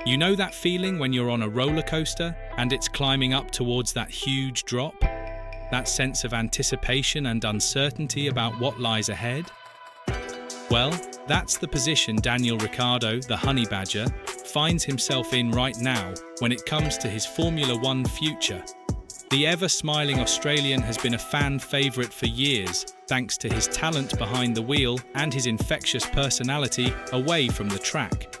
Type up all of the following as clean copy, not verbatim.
You know that feeling when you're on a roller coaster and it's climbing up towards that huge drop? That sense of anticipation and uncertainty about what lies ahead? Well, that's the position Daniel Ricciardo, the Honey Badger, finds himself in right now when it comes to his Formula One future. The ever-smiling Australian has been a fan favourite for years, thanks to his talent behind the wheel and his infectious personality away from the track.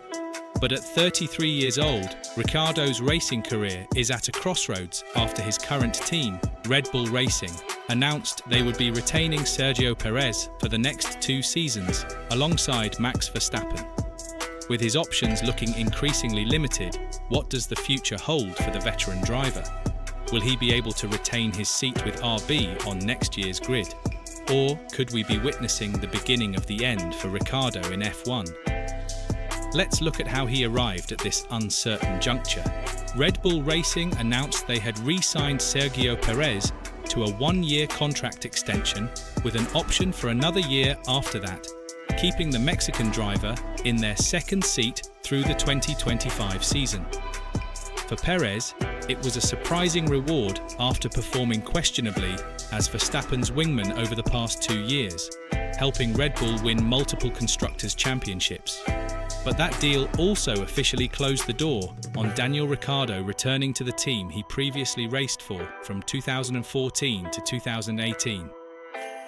But at 33 years old, Ricciardo's racing career is at a crossroads after his current team, Red Bull Racing, announced they would be retaining Sergio Perez for the next 2 seasons, alongside Max Verstappen. With his options looking increasingly limited, what does the future hold for the veteran driver? Will he be able to retain his seat with RB on next year's grid? Or could we be witnessing the beginning of the end for Ricciardo in F1? Let's look at how he arrived at this uncertain juncture. Red Bull Racing announced they had re-signed Sergio Perez to a 1-year contract extension with an option for another year after that, keeping the Mexican driver in their second seat through the 2025 season. For Perez, it was a surprising reward after performing questionably as Verstappen's wingman over the past 2 years, helping Red Bull win multiple Constructors' Championships. But that deal also officially closed the door on Daniel Ricciardo returning to the team he previously raced for from 2014 to 2018.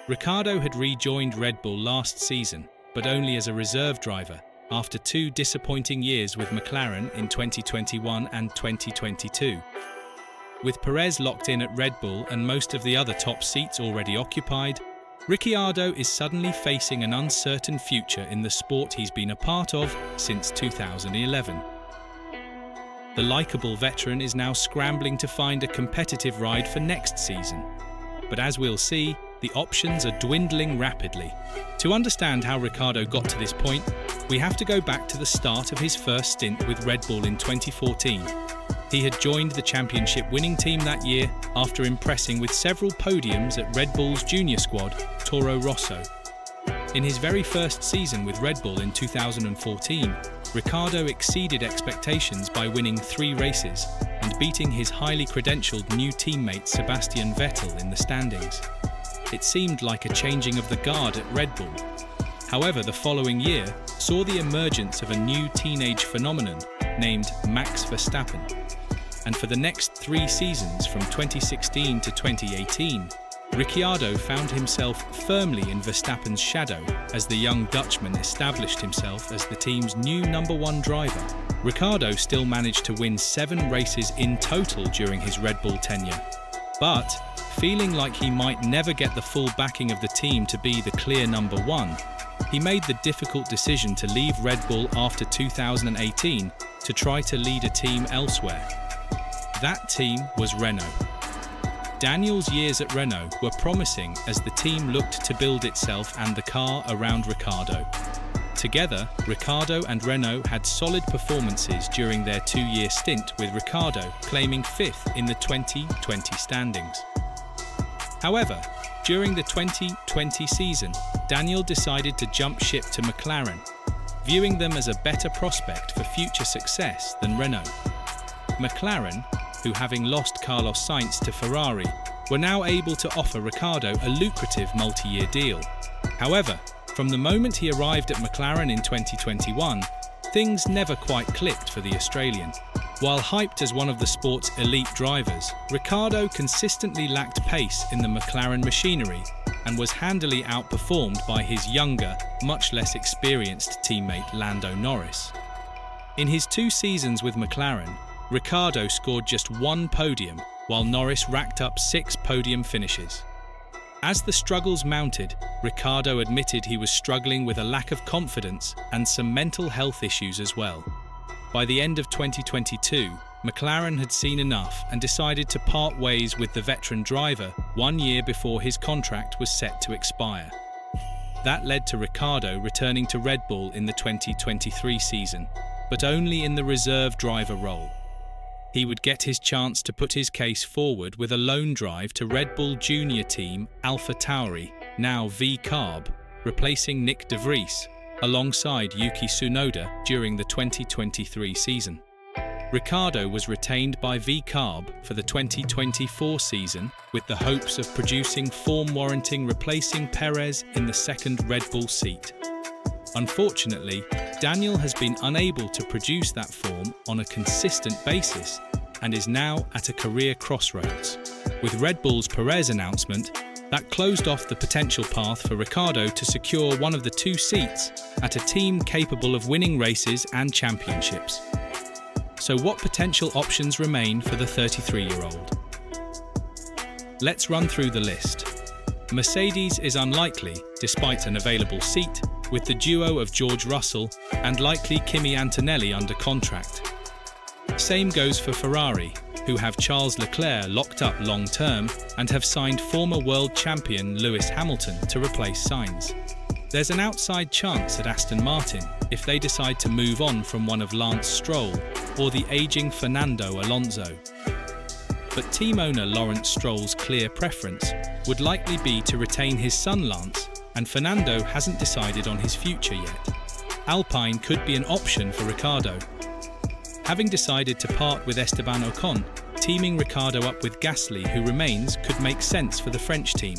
Ricciardo had rejoined Red Bull last season, but only as a reserve driver, after 2 disappointing years with McLaren in 2021 and 2022. With Perez locked in at Red Bull and most of the other top seats already occupied, Ricciardo is suddenly facing an uncertain future in the sport he's been a part of since 2011. The likeable veteran is now scrambling to find a competitive ride for next season. But as we'll see, the options are dwindling rapidly. To understand how Ricciardo got to this point, we have to go back to the start of his first stint with Red Bull in 2014. He had joined the championship winning team that year after impressing with several podiums at Red Bull's junior squad, Toro Rosso. In his very first season with Red Bull in 2014, Ricciardo exceeded expectations by winning 3 races and beating his highly credentialed new teammate Sebastian Vettel in the standings. It seemed like a changing of the guard at Red Bull. However, the following year saw the emergence of a new teenage phenomenon named Max Verstappen. And for the next 3 seasons from 2016 to 2018, Ricciardo found himself firmly in Verstappen's shadow as the young Dutchman established himself as the team's new #1 driver. Ricciardo still managed to win 7 races in total during his Red Bull tenure. But, feeling like he might never get the full backing of the team to be the clear #1, he made the difficult decision to leave Red Bull after 2018 to try to lead a team elsewhere. That team was Renault. Daniel's years at Renault were promising as the team looked to build itself and the car around Ricciardo. Together, Ricciardo and Renault had solid performances during their 2-year stint, with Ricciardo claiming 5th in the 2020 standings. However, during the 2020 season, Daniel decided to jump ship to McLaren, viewing them as a better prospect for future success than Renault. McLaren, who having lost Carlos Sainz to Ferrari, were now able to offer Ricciardo a lucrative multi-year deal. However, from the moment he arrived at McLaren in 2021, things never quite clicked for the Australian. While hyped as one of the sport's elite drivers, Ricciardo consistently lacked pace in the McLaren machinery and was handily outperformed by his younger, much less experienced teammate Lando Norris. In his 2 seasons with McLaren, Ricciardo scored just 1 podium, while Norris racked up 6 podium finishes. As the struggles mounted, Ricciardo admitted he was struggling with a lack of confidence and some mental health issues as well. By the end of 2022, McLaren had seen enough and decided to part ways with the veteran driver 1 year before his contract was set to expire. That led to Ricciardo returning to Red Bull in the 2023 season, but only in the reserve driver role. He would get his chance to put his case forward with a loan drive to Red Bull junior team AlphaTauri, now V-Carb, replacing Nick de Vries, alongside Yuki Tsunoda during the 2023 season. Ricciardo was retained by VCarb for the 2024 season with the hopes of producing form-warranting replacing Perez in the second Red Bull seat. Unfortunately, Daniel has been unable to produce that form on a consistent basis and is now at a career crossroads. With Red Bull's Perez announcement, that closed off the potential path for Ricciardo to secure one of the two seats at a team capable of winning races and championships. So what potential options remain for the 33-year-old? Let's run through the list. Mercedes is unlikely, despite an available seat, with the duo of George Russell and likely Kimi Antonelli under contract. Same goes for Ferrari, who have Charles Leclerc locked up long-term and have signed former world champion Lewis Hamilton to replace Sainz. There's an outside chance at Aston Martin if they decide to move on from one of Lance Stroll or the aging Fernando Alonso. But team owner Lawrence Stroll's clear preference would likely be to retain his son Lance, and Fernando hasn't decided on his future yet. Alpine could be an option for Ricciardo. Having decided to part with Esteban Ocon, teaming Ricciardo up with Gasly, who remains, could make sense for the French team.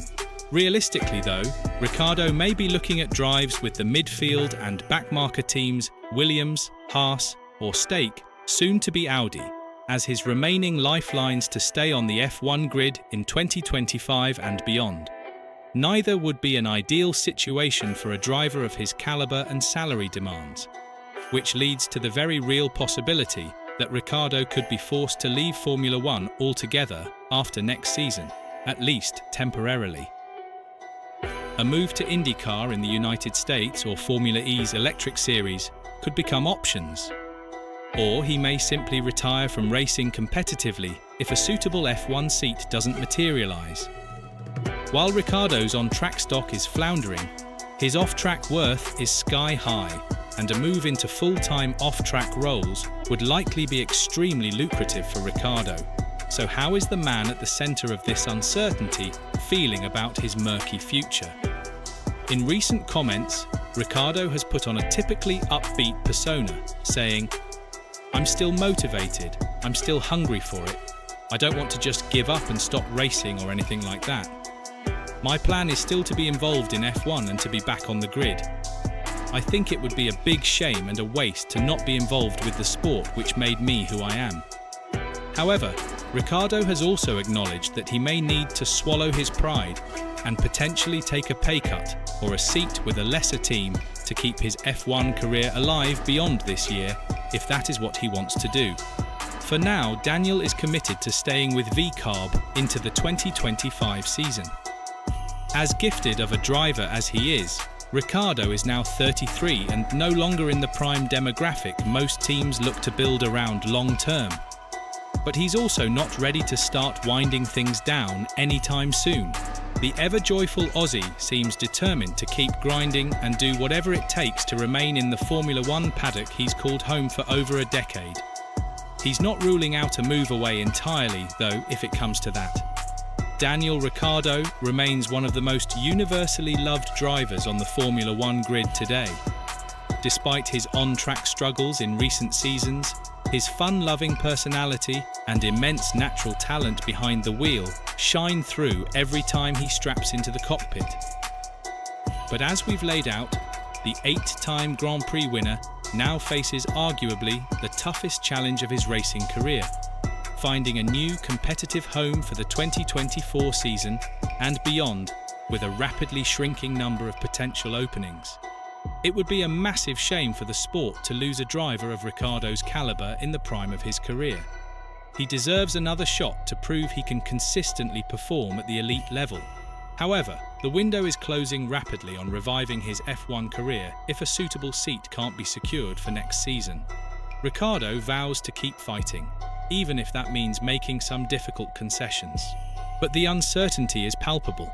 Realistically though, Ricciardo may be looking at drives with the midfield and backmarker teams Williams, Haas or Stake, soon to be Audi, as his remaining lifelines to stay on the F1 grid in 2025 and beyond. Neither would be an ideal situation for a driver of his caliber and salary demands, which leads to the very real possibility that Ricciardo could be forced to leave Formula One altogether after next season, at least temporarily. A move to IndyCar in the United States or Formula E's electric series could become options. Or he may simply retire from racing competitively if a suitable F1 seat doesn't materialize. While Ricciardo's on-track stock is floundering, his off-track worth is sky high, and a move into full-time off-track roles would likely be extremely lucrative for Ricciardo. So how is the man at the center of this uncertainty feeling about his murky future? In recent comments, Ricciardo has put on a typically upbeat persona, saying, "I'm still motivated, I'm still hungry for it. I don't want to just give up and stop racing or anything like that. My plan is still to be involved in F1 and to be back on the grid. I think it would be a big shame and a waste to not be involved with the sport which made me who I am." However, Ricciardo has also acknowledged that he may need to swallow his pride and potentially take a pay cut or a seat with a lesser team to keep his F1 career alive beyond this year, if that is what he wants to do. For now, Daniel is committed to staying with VCarb into the 2025 season. As gifted of a driver as he is, Ricciardo is now 33 and no longer in the prime demographic most teams look to build around long-term. But he's also not ready to start winding things down anytime soon. The ever-joyful Aussie seems determined to keep grinding and do whatever it takes to remain in the Formula One paddock he's called home for over a decade. He's not ruling out a move away entirely, though, if it comes to that. Daniel Ricciardo remains one of the most universally loved drivers on the Formula One grid today. Despite his on-track struggles in recent seasons, his fun-loving personality and immense natural talent behind the wheel shine through every time he straps into the cockpit. But as we've laid out, the 8-time Grand Prix winner now faces arguably the toughest challenge of his racing career, finding a new competitive home for the 2024 season and beyond, with a rapidly shrinking number of potential openings. It would be a massive shame for the sport to lose a driver of Ricciardo's caliber in the prime of his career. He deserves another shot to prove he can consistently perform at the elite level. However, the window is closing rapidly on reviving his F1 career if a suitable seat can't be secured for next season. Ricciardo vows to keep fighting, even if that means making some difficult concessions. But the uncertainty is palpable.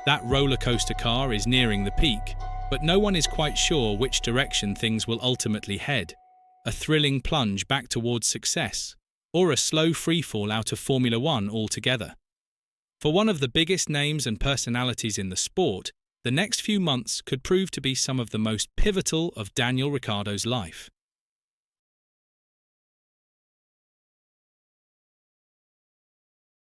That roller coaster car is nearing the peak, but no one is quite sure which direction things will ultimately head. A thrilling plunge back towards success, or a slow freefall out of Formula One altogether. For one of the biggest names and personalities in the sport, the next few months could prove to be some of the most pivotal of Daniel Ricciardo's life.